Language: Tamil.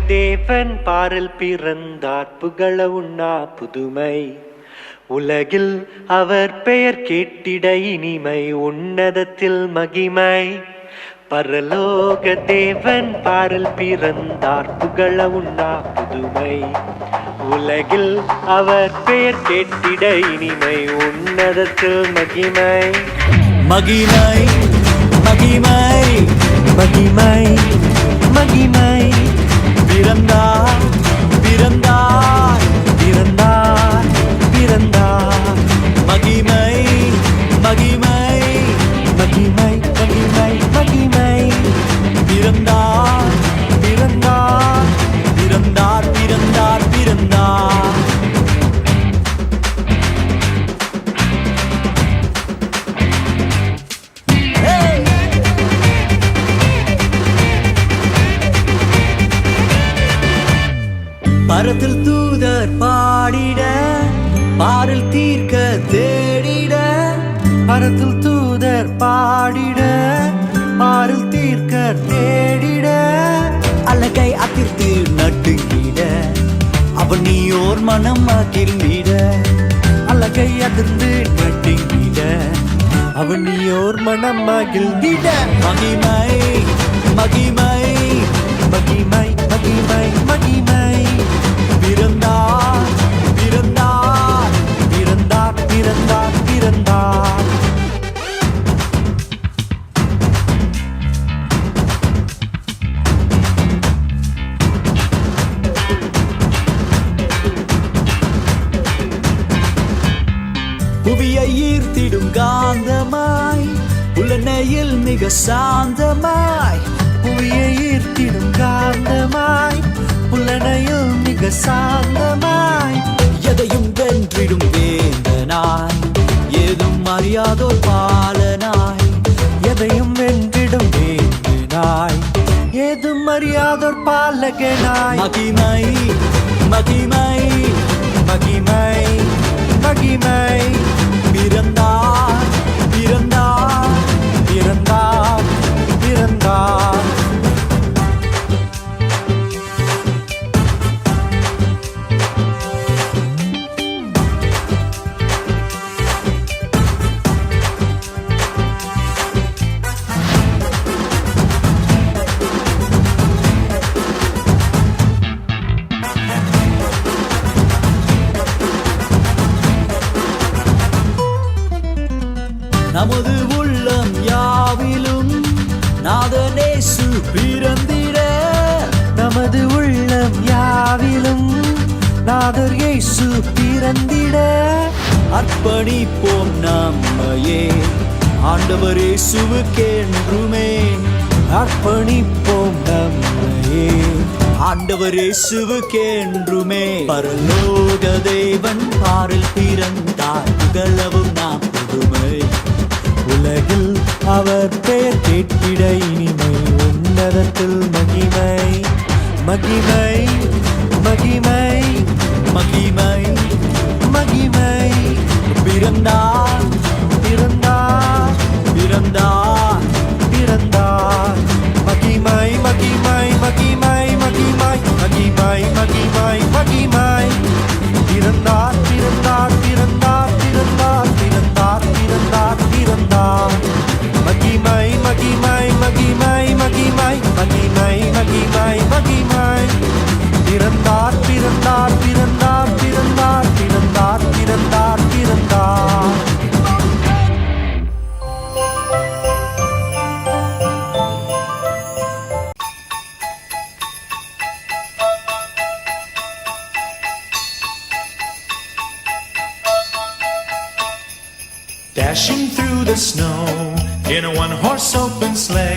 தேவன் பாரில் பிறந்தார் புகழ உண்ணா புதுமை உலகில் அவர் பெயர் கேட்டிட இனிமை உன்னதத்தில் மகிமை பரலோக தேவன் பாரில் பிறந்தார் புகழ உண்ணா புதுமை உலகில் அவர் பெயர் கேட்டிட இனிமை உன்னதத்தில் மகிமை மகிமை மகிமை மகிமை மகிமை பிறந்தார் பிறந்தார் பிறந்தார் பிறந்தார் மகிமை மகிமை மகிமை மகிமை மகிமை பிறந்தார் பிறந்தார் பிறந்தார் பிறந்தார் பிறந்தார் பரத்தில் தூதர் பாடிட பாரில் தீர்க்க தேடிட பரத்தில் தூதர் பாடிட பாரில் தீர்க்க தேடிட அழகை அதிர்த்து நட்டுங்கிட அவன் நீயோர் மனம் மகிழ்ந்திட அழகை அதிர்ந்து நட்டுங்கிட அவன் நீயோர் மனம் மகிழ்ந்திட மகிமை மகிமை மகிமை மகிமை மகிமை பிறந்தார் பிறந்தார் பிறந்தார் பிறந்தார் பிறந்தார் புவியை ஈர்த்திடும் காந்தமாய் புலனையில் மிக சாந்தமாய் புவியை ஈர்த்திடும் காந்தமாய் புலனையில் மிக சாந்தமாய் எதையும் வென்றிடும் வேந்தனாய் ஏதும் அறியாதோர் பாலனாய் எதையும் வென்றிடும் வேந்தனாய் ஏதும் அறியாதோர் பாலகனாய் மகிமை மகிமை மகிமை மகிமை பிறந்தார் பிறந்தார் பிறந்தார் பிறந்தார் நமது உள்ளம் யாவிலும் நாதனேசு பிறந்திட நமது உள்ளம் யாவிலும் நாதர் இயேசு பிறந்திட அர்ப்பணிப்போம் நம்மையே ஆண்டவர் இயேசுவுக்கென்றுமே அர்ப்பணிப்போம் நம்மையே ஆண்டவர் இயேசுவுக்கென்றுமே பரலோக தேவன் பாரில் பிறந்தார் புகழவும் நாம் புதுமை உலகில் அவர் பெயர் கேட்டிட இனிமை உன்னதத்தில் மகிமை மகிமை மகிமை மகிமை மகிமை பிறந்தார் பிறந்தார் பிறந்தார் பிறந்தார் மகிமை மகிமை மகிமை மகிமை மகிமை மகிமை மகிமை பிறந்தார் பிறந்தார் பிறந்தார் பிறந்தார் பிறந்தார் பிறந்தார் பிறந்தார் மகிமை மகிமை மகிமை மகிமை மகிமை மகிமை மகிமை பிறந்தார் பிறந்தார் பிறந்தார் பிறந்தார் பிறந்தார் பிறந்தார் பிறந்தார் Dashing through the snow in a one-horse open sleigh.